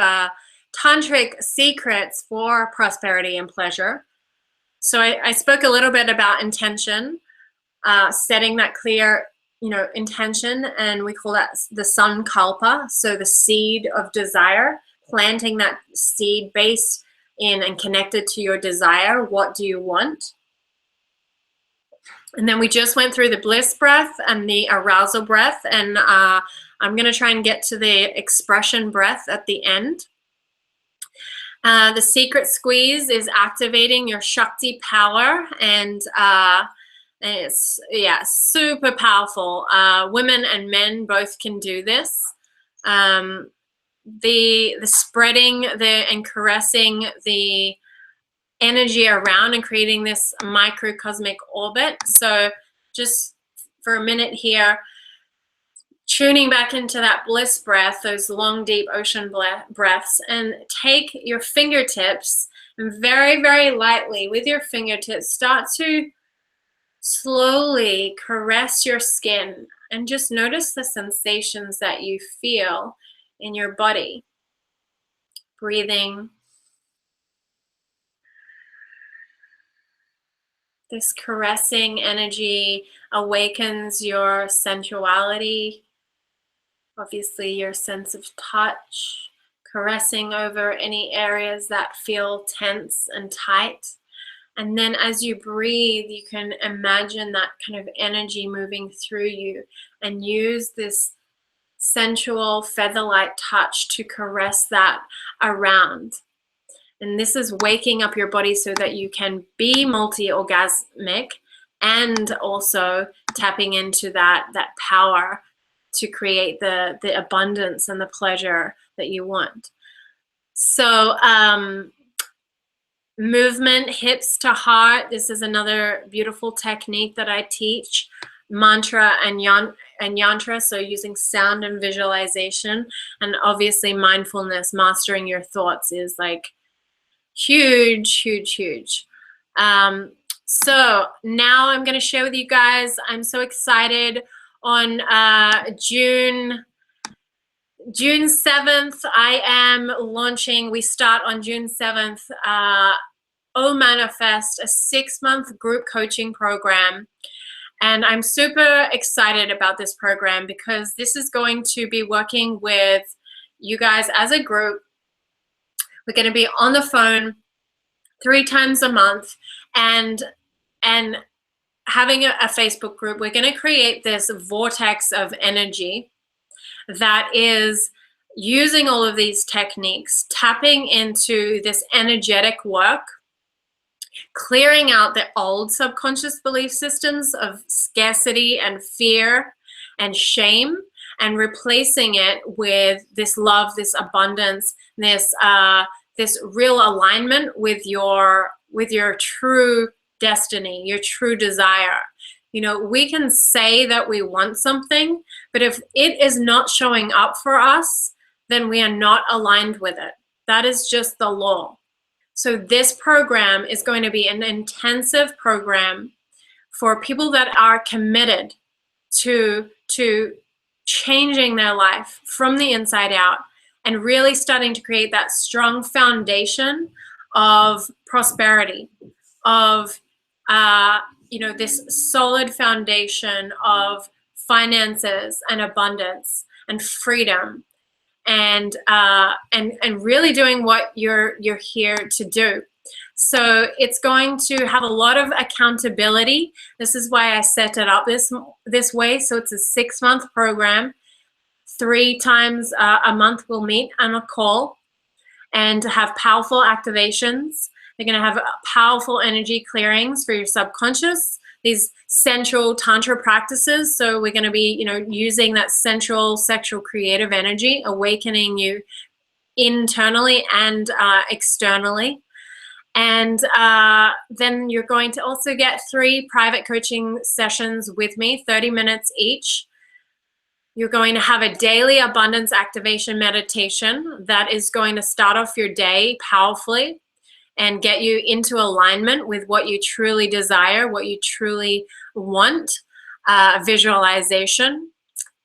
tantric secrets for prosperity and pleasure. So I spoke a little bit about intention, setting that clear, intention, and we call that the sankalpa, so the seed of desire, planting that seed based in and connected to your desire. What do you want? And then we just went through the bliss breath and the arousal breath, and I'm going to try and get to the expression breath at the end. The secret squeeze is activating your Shakti power, and it's, yeah, super powerful. Women and men both can do this. The spreading and caressing the energy around and creating this microcosmic orbit. So just for a minute here, tuning back into that bliss breath, those long, deep ocean breaths, and take your fingertips and very, very lightly with your fingertips, start to slowly caress your skin and just notice the sensations that you feel in your body. Breathing. This caressing energy awakens your sensuality, obviously your sense of touch, caressing over any areas that feel tense and tight. And then as you breathe, you can imagine that kind of energy moving through you, and use this sensual feather-light touch to caress that around. And this is waking up your body so that you can be multi-orgasmic, and also tapping into that power to create the abundance and the pleasure that you want. So movement, hips to heart. This is another beautiful technique that I teach. Mantra and yantra, so using sound and visualization. And obviously mindfulness, mastering your thoughts, is like huge, huge, huge. So now I'm going to share with you guys, I'm so excited. On June 7th, I am launching, we start on June 7th, Oh Manifest, a 6-month group coaching program. And I'm super excited about this program because this is going to be working with you guys as a group. We're going to be on the phone 3 times a month, and having a Facebook group. We're going to create this vortex of energy that is using all of these techniques, tapping into this energetic work, clearing out the old subconscious belief systems of scarcity and fear and shame, and replacing it with this love, this abundance, this real alignment with your true destiny, your true desire. We can say that we want something, but if it is not showing up for us, then we are not aligned with it. That is just the law. So this program is going to be an intensive program for people that are committed to changing their life from the inside out, and really starting to create that strong foundation of prosperity, of this solid foundation of finances and abundance and freedom, and really doing what you're here to do. So it's going to have a lot of accountability. This is why I set it up this way. So it's a 6-month program. 3 times a month we'll meet on a call and have powerful activations. They're going to have powerful energy clearings for your subconscious, these sensual tantra practices. So we're going to be, using that sensual, sexual, creative energy, awakening you internally and externally. And then you're going to also get 3 private coaching sessions with me, 30 minutes each. You're going to have a daily abundance activation meditation that is going to start off your day powerfully and get you into alignment with what you truly desire, what you truly want. Visualization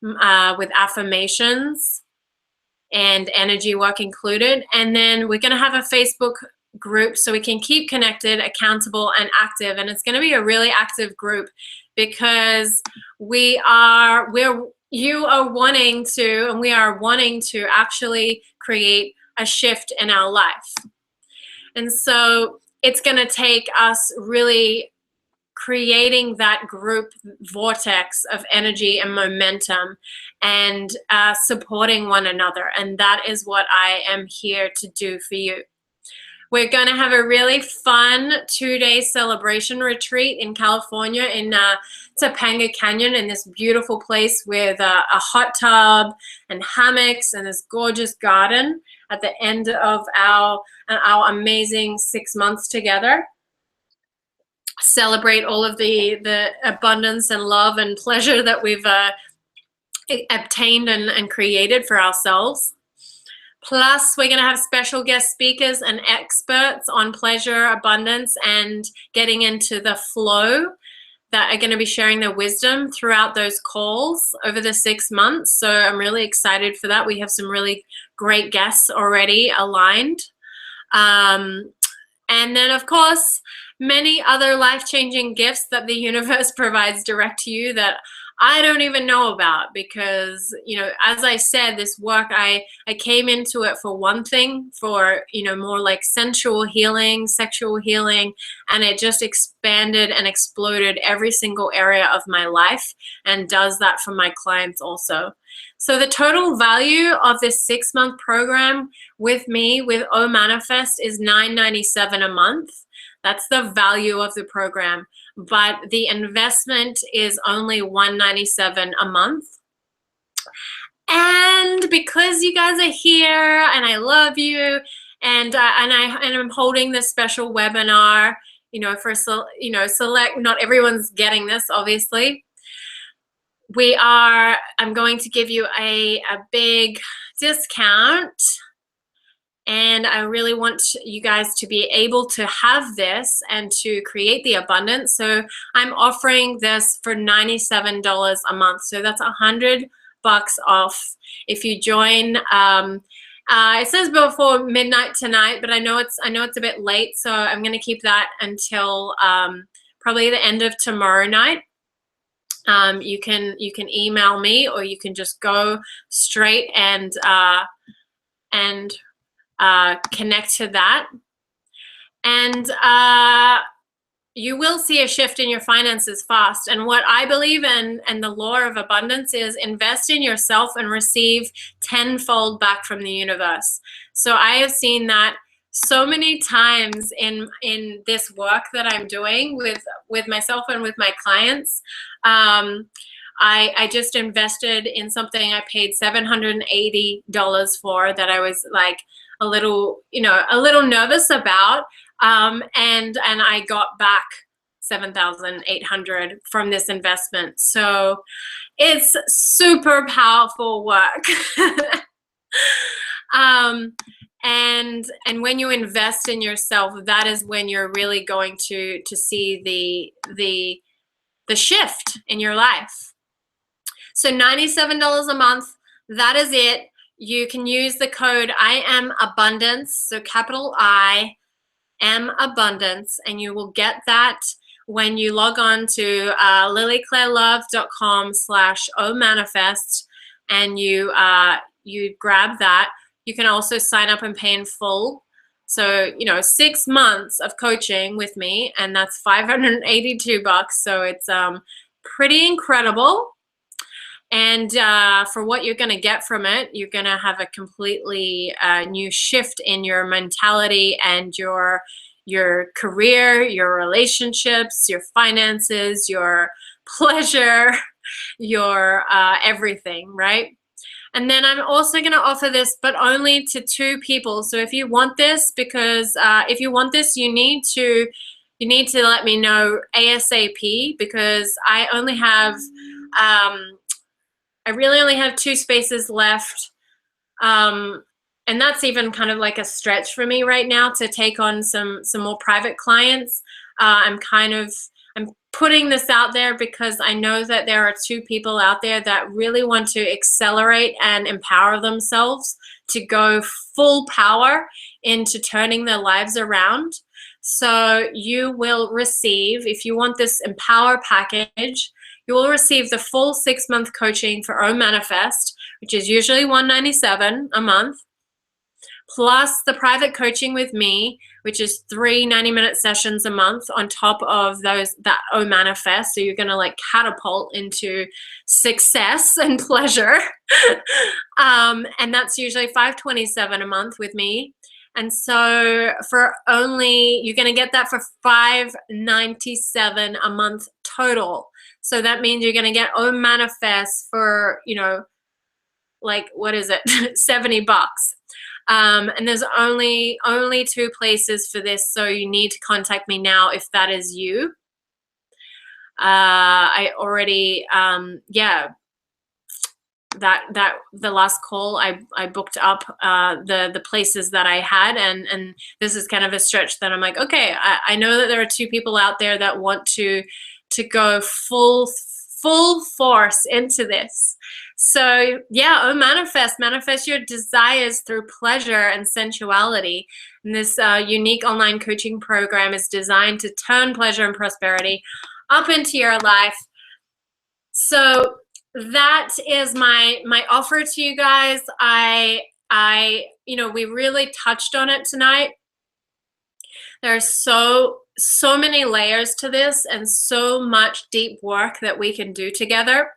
with affirmations and energy work included. And then we're going to have a Facebook group so we can keep connected, accountable, and active. And it's going to be a really active group because you are wanting to, and we are wanting to actually create a shift in our life. And so it's going to take us really creating that group vortex of energy and momentum and supporting one another. And that is what I am here to do for you. We're going to have a really fun 2-day celebration retreat in California in Topanga Canyon, in this beautiful place with a hot tub and hammocks and this gorgeous garden at the end of our amazing 6 months together. Celebrate all of the abundance and love and pleasure that we've obtained and created for ourselves. Plus, we're going to have special guest speakers and experts on pleasure, abundance, and getting into the flow that are going to be sharing their wisdom throughout those calls over the 6 months. So I'm really excited for that. We have some really great guests already aligned. And then, of course, many other life-changing gifts that the universe provides direct to you that I don't even know about because, you know, as I said, this work, I came into it for one thing, for, you know, more like sensual healing, sexual healing, and it just expanded and exploded every single area of my life and does that for my clients also. So the total value of this 6-month program with me, with O Manifest, is $9.97 a month. That's the value of the program. But the investment is only $197 a month. And because you guys are here and I love you, and I'm holding this special webinar, you know, for select, not everyone's getting this, obviously. I'm going to give you a big discount. And I really want you guys to be able to have this and to create the abundance. So I'm offering this for $97 a month. So that's $100 off if you join. It says before midnight tonight, but I know it's a bit late. So I'm going to keep that until probably the end of tomorrow night. You can email me, or you can just go straight and connect to that. And you will see a shift in your finances fast. And what I believe in and the law of abundance is invest in yourself and receive tenfold back from the universe. So I have seen that so many times in this work that I'm doing with myself and with my clients. I just invested in something I paid $780 for that I was like a little nervous about. And I got back $7,800 from this investment. So it's super powerful work. And when you invest in yourself, that is when you're really going to see the shift in your life. So $97 a month, that is it. You can use the code IAMABUNDANCE, so capital I am abundance, and you will get that when you log on to lilyclairelove.com/omanifest, and you grab that. You can also sign up and pay in full. So, 6 months of coaching with me, and that's $582. So it's pretty incredible. And for what you're going to get from it, you're going to have a completely new shift in your mentality and your career, your relationships, your finances, your pleasure, your everything, right? And then I'm also going to offer this, but only to 2 people. So if you want this, because if you want this, you need to let me know ASAP, because I only have I really only have 2 spaces left. And that's even kind of like a stretch for me right now to take on some more private clients. I'm putting this out there because I know that there are 2 people out there that really want to accelerate and empower themselves to go full power into turning their lives around. So you will receive, if you want this Empower package, you will receive the full 6-month coaching for O Manifest, which is usually $197 a month, plus the private coaching with me, which is 3 90-minute sessions a month on top of that O Manifest. So you're going to like catapult into success and pleasure. And that's usually $527 a month with me. And so you're going to get that for $597 a month total. So that means you're going to get O Manifest for, like, what is it? $70. And there's only 2 places for this, so you need to contact me now if that is you. I already, that the last call I booked up the places that I had, and this is kind of a stretch that I'm like, okay, I know that there are 2 people out there that want to go full force into this. So yeah, manifest your desires through pleasure and sensuality. And this unique online coaching program is designed to turn pleasure and prosperity up into your life. So that is my offer to you guys. We really touched on it tonight. There's so many layers to this, and so much deep work that we can do together.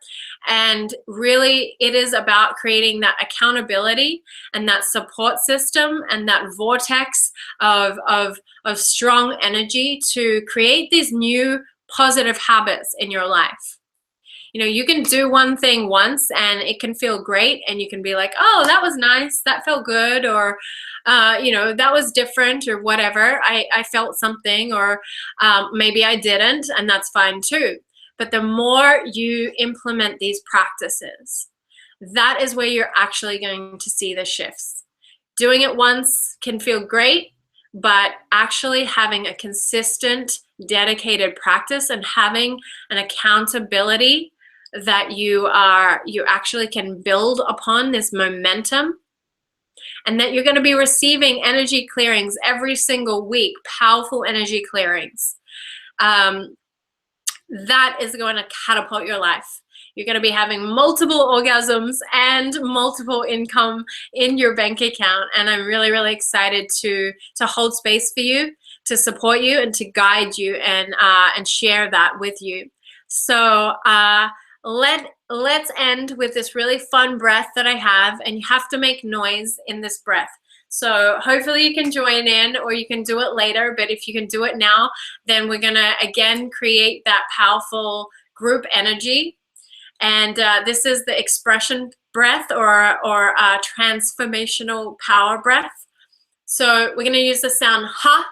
And really, it is about creating that accountability and that support system and that vortex of strong energy to create these new positive habits in your life. You can do one thing once and it can feel great, and you can be like, oh, that was nice, that felt good, or that was different, or whatever. I felt something, or maybe I didn't, and that's fine too. But the more you implement these practices, that is where you're actually going to see the shifts. Doing it once can feel great, but actually having a consistent, dedicated practice and having an accountability that you actually can build upon this momentum, and that you're going to be receiving energy clearings every single week, powerful energy clearings. That is going to catapult your life. You're going to be having multiple orgasms and multiple income in your bank account. And I'm really, really excited to hold space for you, to support you, and to guide you, and share that with you. So let's end with this really fun breath that I have, and you have to make noise in this breath. So hopefully you can join in, or you can do it later, but if you can do it now, then we're gonna again create that powerful group energy. And this is the expression breath, or transformational power breath. So we're gonna use the sound ha.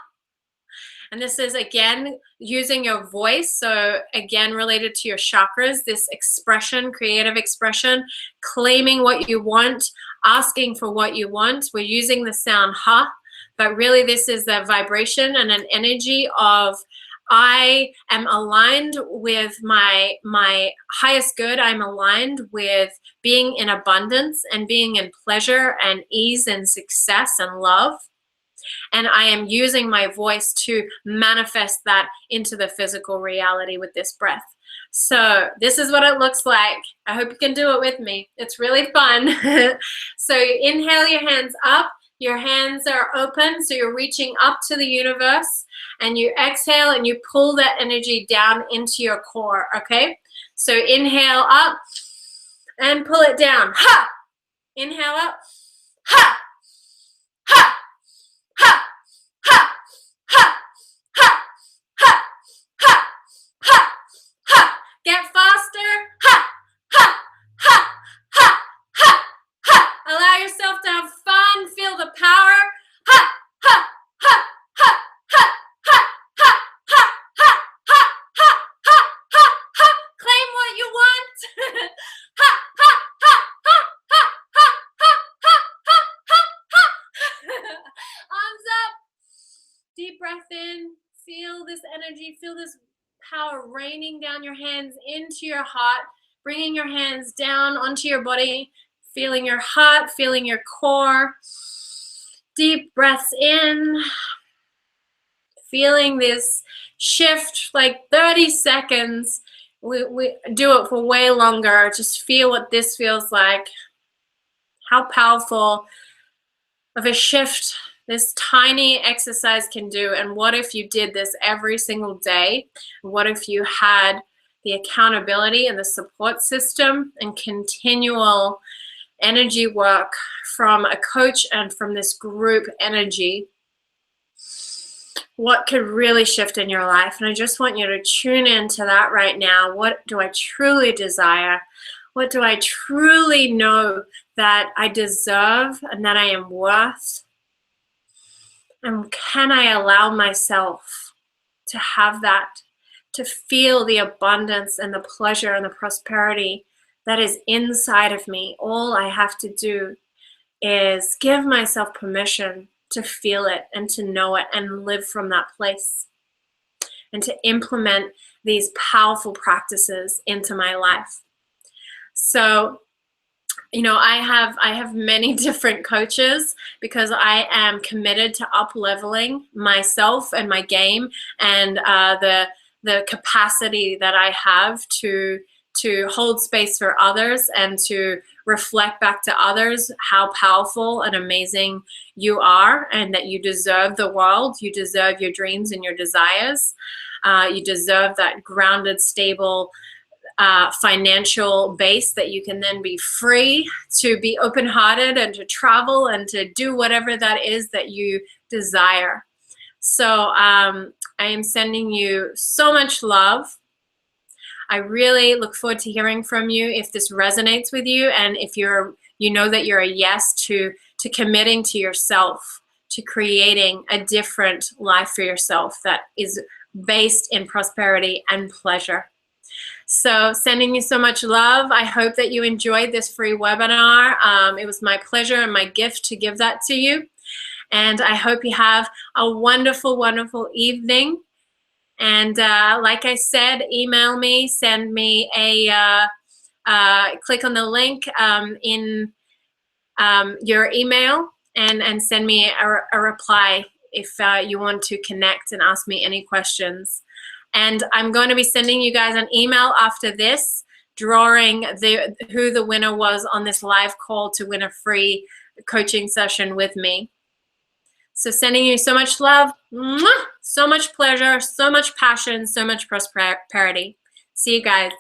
And this is, again, using your voice. So again, related to your chakras, this expression, creative expression, claiming what you want, asking for what you want. We're using the sound ha, but really this is the vibration and an energy of, I am aligned with my highest good. I'm aligned with being in abundance and being in pleasure and ease and success and love. And I am using my voice to manifest that into the physical reality with this breath. So this is what it looks like. I hope you can do it with me. It's really fun. So you inhale your hands up. Your hands are open, so you're reaching up to the universe. And you exhale and you pull that energy down into your core, okay? So inhale up and pull it down. Ha! Inhale up. Ha! Ha! Ha! Ha! Ha! Ha! Ha! Ha! Ha! Ha! Get faster. Ha! Ha! Ha! Ha! Ha! Deep breath in. Feel this energy. Feel this power raining down your hands into your heart, bringing your hands down onto your body, feeling your heart, feeling your core. Deep breaths in. Feeling this shift, like 30 seconds. We do it for way longer. Just feel what this feels like. How powerful of a shift this tiny exercise can do. And what if you did this every single day? What if you had the accountability and the support system and continual energy work from a coach and from this group energy? What could really shift in your life? And I just want you to tune into that right now. What do I truly desire? What do I truly know that I deserve and that I am worth? And can I allow myself to have that, to feel the abundance and the pleasure and the prosperity that is inside of me? All I have to do is give myself permission to feel it and to know it and live from that place and to implement these powerful practices into my life. So, you know, I have many different coaches because I am committed to up-leveling myself and my game and the capacity that I have to hold space for others and to reflect back to others how powerful and amazing you are, and that you deserve the world, you deserve your dreams and your desires, you deserve that grounded, stable financial base that you can then be free to be open-hearted and to travel and to do whatever that is that you desire. So I am sending you so much love. I really look forward to hearing from you if this resonates with you, and if you know that you're a yes to committing to yourself, to creating a different life for yourself that is based in prosperity and pleasure. So sending you so much love. I hope that you enjoyed this free webinar. It was my pleasure and my gift to give that to you. And I hope you have a wonderful, wonderful evening. And like I said, email me, send me click on the link in your email and send me a reply if you want to connect and ask me any questions. And I'm going to be sending you guys an email after this, drawing who the winner was on this live call to win a free coaching session with me. So sending you so much love, so much pleasure, so much passion, so much prosperity. See you guys.